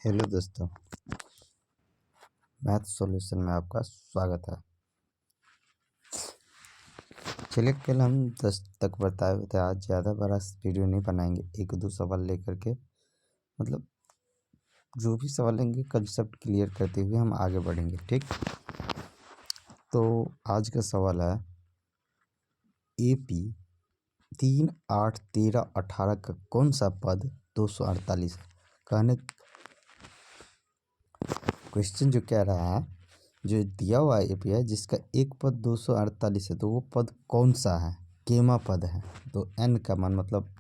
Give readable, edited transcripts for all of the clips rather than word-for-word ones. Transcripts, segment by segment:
Hello दोस्तों, math solution में आपका स्वागत है। चलिए, कल हम 10 तक बताए हुए थे। आज ज़्यादा बड़ा वीडियो नहीं बनाएंगे, एक दो सवाल लेकर के मतलब जो भी सवाल लेंगे कंसेप्ट क्लियर करते हुए हम आगे बढ़ेंगे। ठीक, तो आज का सवाल है AP 3, 8, 13, 18 का कौन सा पद 248 है। कहने क्वेश्चन जो कह रहा है, जो दिया हुआ AP है जिसका एक पद 248 है, तो वो पद कौन सा है। केमा पद है, तो n का मान मतलब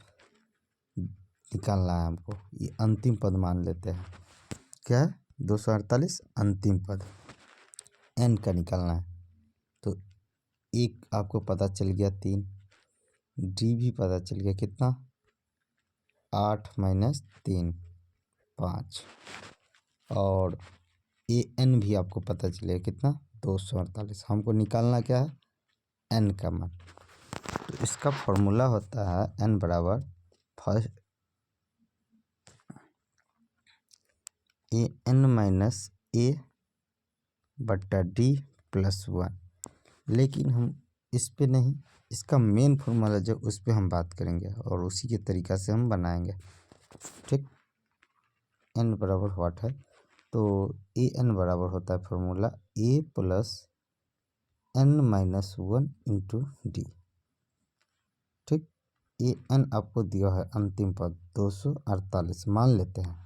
निकालना है हमको। ये अंतिम पद मान लेते हैं। क्या है 248 अंतिम पद, n का निकालना है। तो एक आपको पता चल गया 3, d भी पता चल गया कितना 8 - 3 5, और an भी आपको पता चलेगा कितना 248। हमको निकालना क्या है n का मान। तो इसका फॉर्मूला होता है n बराबर फर्स्ट an - a बट्टा d + 1। लेकिन हम इस पे नहीं, इसका मेन फॉर्मूला जो उस पर हम बात करेंगे और उसी के तरीक़ा से हम बनाएंगे। ठीक, n बराबर व्हाट है, तो an बराबर होता है फॉर्मूला a + n - 1 × d। ठीक, an आपको दिया है अंतिम पद 248 मान लेते हैं।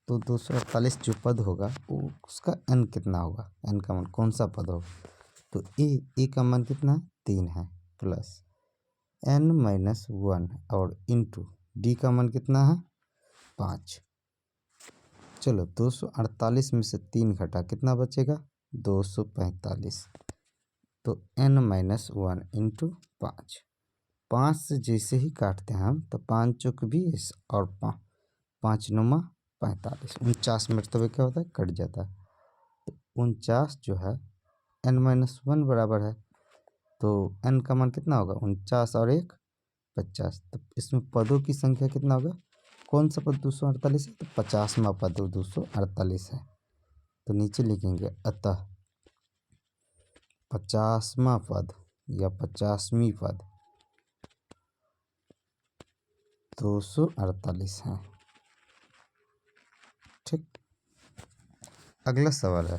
तो 248 जो पद होगा वो उसका n कितना होगा, n का मान कौन सा पद होगा। तो a का मान कितना है 3 है, प्लस n - 1 और इंटू d का मान कितना है 5। चलो 248 में से 3 घटा कितना बचेगा 245। तो n - 1 × 5, 5 से जैसे ही काटते हैं हम तो 5 चौक 20 और 5 9 45, 49 मरतबे क्या होता है कट जाता है। तो 49 जो है n - 1 बराबर है, तो n का मान कितना होगा 49 और 1 50। तो इसमें पदों की संख्या कितना होगा, कौन सा पद 248 है, तो 50वां पद 248 है। तो नीचे लिखेंगे अतः 50वां पद या 50वीं पद 248 है। ठीक, अगला सवाल है,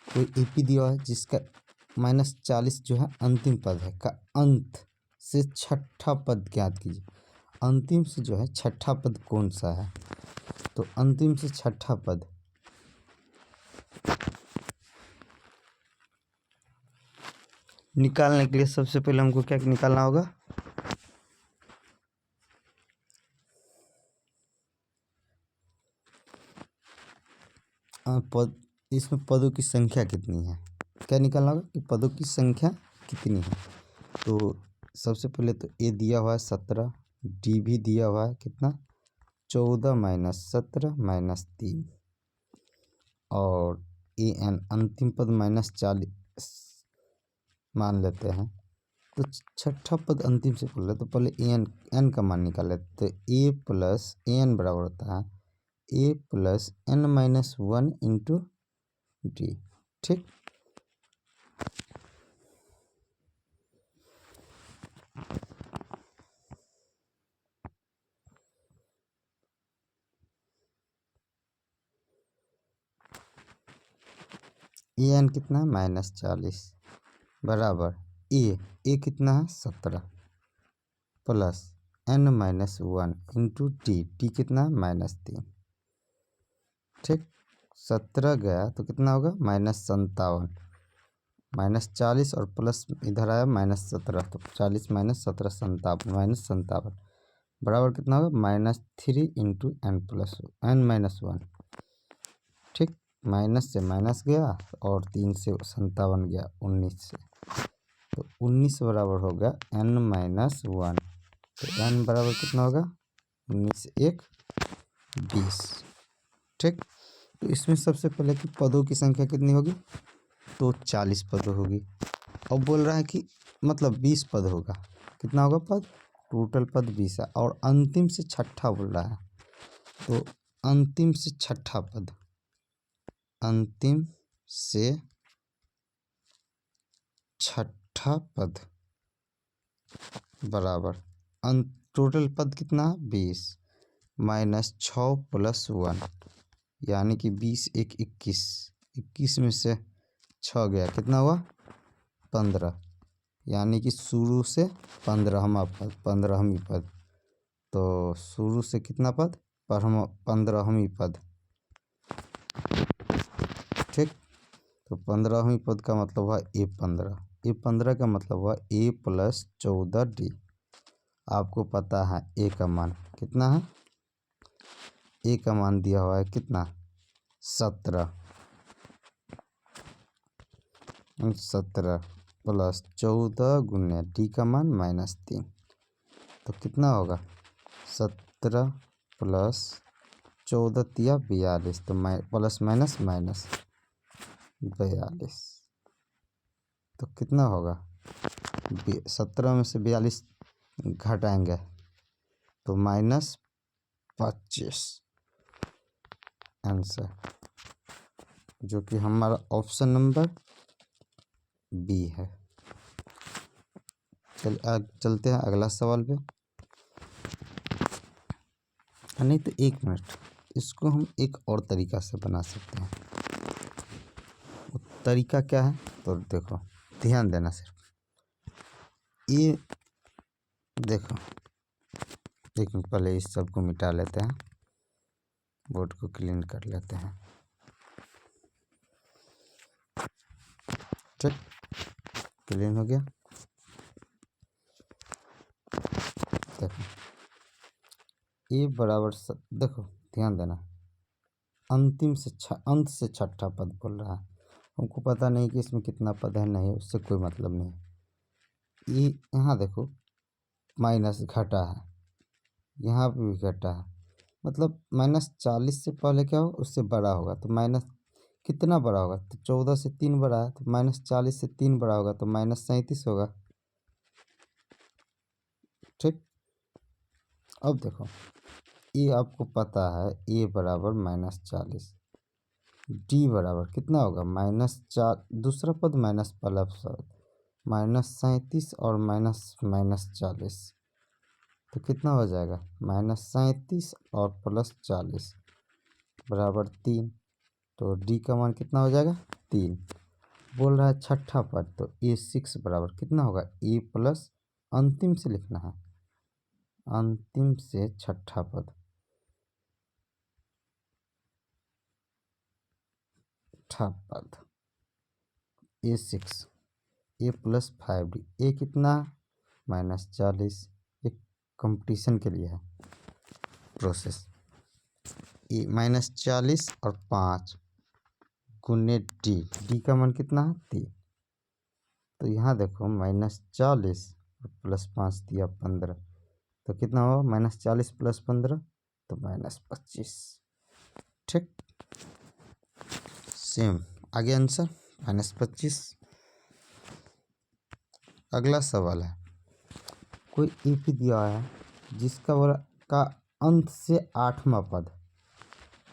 कोई AP दिया है जिसका -40 जो है अंतिम पद है का अंत से छठा पद ज्ञात कीजिए। अंतिम से जो है छठा पद कौन सा है, तो अंतिम से छठा पद निकालने के लिए सबसे पहले हमको क्या निकालना होगा, पद, इसमें पदों की संख्या कितनी है, क्या निकालना होगा कि पदों की संख्या कितनी है। तो सबसे पहले तो ए दिया हुआ है 17, डी भी दिया हुआ है कितना 14 - 17 - 3, और an अंतिम पद -40 मान लेते हैं। तो छठा पद अंतिम से पहले तो पहले n का मान निकाल लेते। तो a + an बराबर होता है a + n - 1 × d। ठीक, an कितना है -40 बराबर a कितना है 17 प्लस n - 1 × d कितना है -3। ठीक, 17 गया तो कितना होगा -57, -40 और प्लस इधर आया -17, तो 40 - 17 57, -57 बराबर कितना होगा -3 × n + 1। ठीक, माइनस से माइनस गया और 3 से 57 गया 19 से, तो 19 बराबर होगा n - 1। तो n बराबर कितना होगा 19 1 20। ठीक, तो इसमें सबसे पहले कि पदों की संख्या कितनी होगी, तो 40 पद होगी। अब बोल रहा है कि मतलब 20 पद होगा, कितना होगा पद टोटल पद 20 है और अंतिम से छठा बोल रहा है, तो अंतिम से छठा पद, अंतिम से छठा पद बराबर टोटल पद कितना 20 माइनस 6 प्लस 1, यानी कि 20 एक 21, 21 में से 6 गया, कितना हुआ 15, यानी कि शुरू से 15वां पद, 15वीं पद। तो शुरू से कितना पद 15वीं पद, ठीक। तो 15वीं पद का मतलब हुआ A15, A15 का मतलब हुआ A प्लस 14D। आपको पता है A का मान कितना है, A का मान दिया हुआ है कितना 17, 17 प्लस 14 गुने D का मान -3, तो कितना होगा 17 प्लस 14 तिया 42, तो प्लस माइनस माइनस 42, तो कितना होगा 17 में से 42 घटाएंगे तो -25 आंसर, जो कि हमारा ऑप्शन नंबर बी है। चलते हैं अगला सवाल पे। नहीं तो एक मिनट, इसको हम एक और तरीका से बना सकते हैं। वो तरीका क्या है तो देखो, ध्यान देना सिर्फ, ये देखो, एक मिनट पहले इस सब को मिटा लेते हैं, बोर्ड को क्लीन कर लेते हैं, ठीक, क्लीन हो गया। देखो ए बराबर देखो ध्यान देना, अंत से छठा पद बोल रहा है, हमको पता नहीं कि इसमें कितना पद है, नहीं उससे कोई मतलब नहीं। ये यहाँ देखो माइनस घटा है, यहाँ पे भी घटा है, मतलब -40 से पहले क्या हो उससे बड़ा होगा, तो माइनस कितना बड़ा होगा, तो 14 से 3 बड़ा है, तो -40 से 3 बड़ा होगा तो -37 होगा, ठीक। अब देखो ये आपको पता है ए बराबर -40, डी बराबर कितना होगा -4, दूसरा पद माइनस पहला पद, -37 और -40, तो कितना हो जाएगा -37 और +40 बराबर 3, तो डी का मान कितना हो जाएगा 3। बोल रहा है छठा पद, तो A6 बराबर कितना होगा A प्लस, अंतिम से लिखना है, अंतिम से छठा पद, छठा पद A6, A प्लस 5D, ए कितना -40, एक कंपटीशन के लिए है प्रोसेस, ए -40 और 5 गुने डी का मान कितना है 3, तो यहाँ देखो -40 और +5 दिया 15, तो कितना हुआ -40 + 15 तो -25, ठीक। सेम आगे आंसर -25। अगला सवाल है, कोई AP दिया है जिसका का अंत से 8वां पद,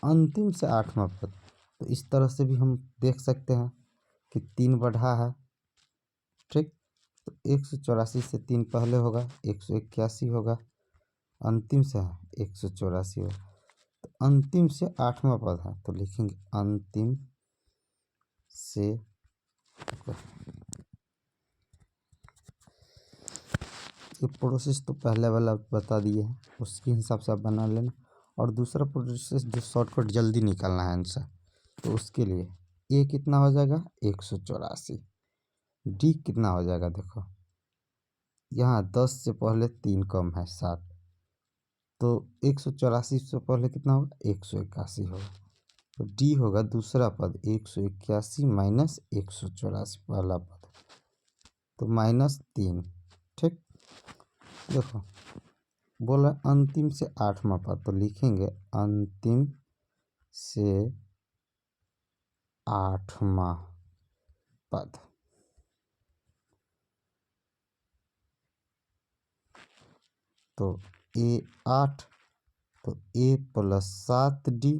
अंतिम से 8वां पद, तो इस तरह से भी हम देख सकते हैं कि 3 बढ़ा है, ठीक। तो 184 से 3 पहले होगा 181 होगा, अंतिम से है 184 होगा, तो अंतिम से 8वां पद है, तो लिखेंगे अंतिम से, ये प्रोसेस तो पहले वाला बता दिए हैं, उसके हिसाब से आप बना लेना, और दूसरा प्रोसेस जो शॉर्टकट जल्दी निकालना है आंसर, तो उसके लिए ए कितना हो जाएगा 184, डी कितना हो जाएगा देखो, यहाँ 10 से पहले 3 कम है 7, तो 184 से पहले कितना होगा 181 होगा, तो डी होगा दूसरा पद 181 माइनस 184 पहला पद, तो -3, ठीक। देखो बोला अंतिम से 8वां पद, तो लिखेंगे अंतिम से 8वां पद, तो ए 8, तो ए प्लस 7D,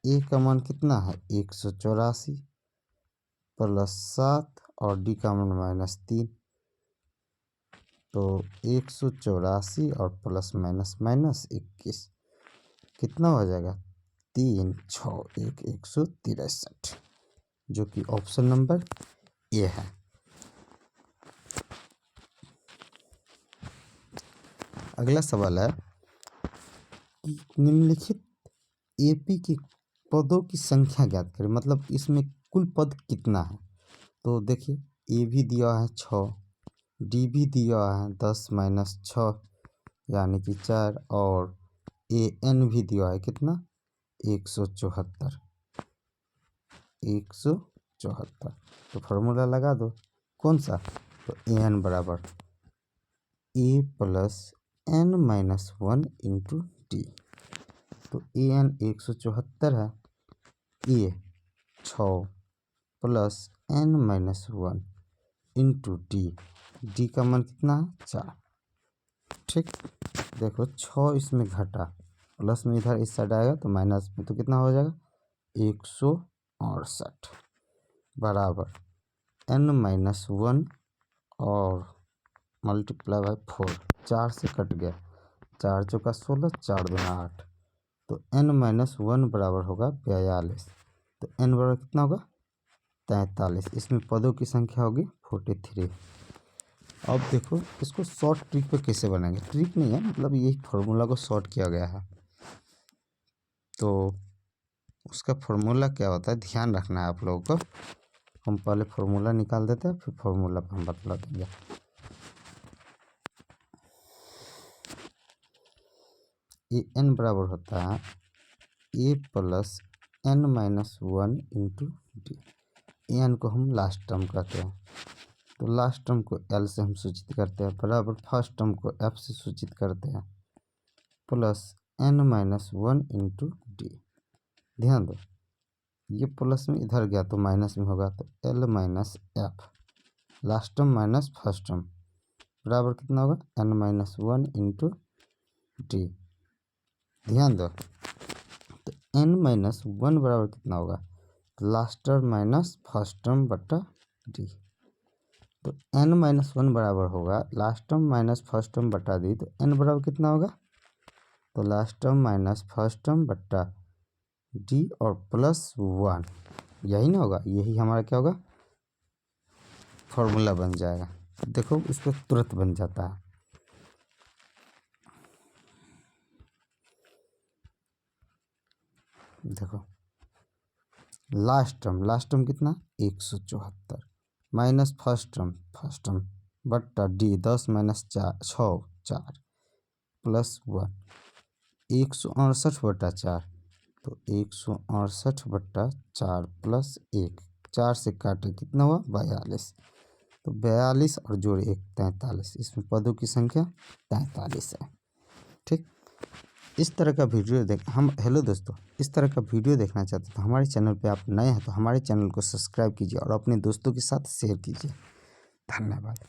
ए का मान कितना है 184 प्लस 7 और डी का मान -3, तो 184 और प्लस माइनस माइनस 21 कितना हो जाएगा 3 6 1 163, जो कि ऑप्शन नंबर ए है। अगला सवाल है कि निम्नलिखित एपी के पदों की संख्या ज्ञात करें, मतलब इसमें कुल पद कितना है। तो देखिए ए भी दिया है 6, डी भी दिया है 10 माइनस 6 यानी कि 4, और ए एन भी दिया है कितना 174। तो फार्मूला लगा दो कौन सा, तो ए एन बराबर A plus N minus 1 into D. तो ए एन 174 है, A 6 plus N minus 1 into D, D का मान कितना है 4। ठीक, देखो 6 इसमें घटा, प्लस में इधर इस साइड आएगा तो माइनस में, तो कितना हो जाएगा 168 बराबर एन माइनस 1 और मल्टीप्लाई बाय 4, 4 से कट गया, 4 चौका 16, 4 दूना 8, तो एन माइनस 1 बराबर होगा 42। तो एन बराबर कितना होगा 43। इसमें पदों की संख्या होगी 43। अब देखो इसको शॉर्ट ट्रिक पे कैसे बनाएंगे, ट्रिक नहीं है मतलब यही फार्मूला को शॉर्ट किया गया है। तो उसका फार्मूला क्या होता है ध्यान रखना है आप लोगों को। हम पहले फार्मूला निकाल देते हैं फिर फार्मूला पर हम बतला देंगे। ए एन बराबर होता है A plus N minus 1 into D. N को हम लास्ट टर्म कहते हैं, तो लास्ट टर्म को एल से हम सूचित करते हैं बराबर फर्स्ट टर्म को एफ से सूचित करते हैं plus N minus 1 into d. ध्यान दो ये प्लस में इधर गया तो माइनस में होगा, तो L minus F last term minus first term बराबर कितना होगा एन माइनस 1 इंटू डी। ध्यान दो तो एन माइनस 1 बराबर कितना होगा, last term minus first term बट्टा डी। तो एन माइनस 1 बराबर होगा last term minus first term बट्टा डी, तो एन बराबर कितना होगा, तो last term minus first term बट्टा डी और प्लस 1, यही ना होगा, यही हमारा क्या होगा फॉर्मूला बन जाएगा। देखो इसको तुरंत बन जाता है। देखो लास्ट टर्म कितना 174 माइनस फर्स्ट टर्म बट्टा डी 10 माइनस 6 4 प्लस 1 168 बट्टा 4, तो 168 बट्टा 4 प्लस 1, 4 से काटे कितना हुआ 42, तो 42 और जोड़ 1 43। इसमें पदों की संख्या 43 है। ठीक, इस तरह का वीडियो हेलो दोस्तों, इस तरह का वीडियो देखना चाहते हैं तो हमारे चैनल पे आप नए हैं तो हमारे चैनल को सब्सक्राइब कीजिए और अपने दोस्तों के साथ शेयर कीजिए। धन्यवाद।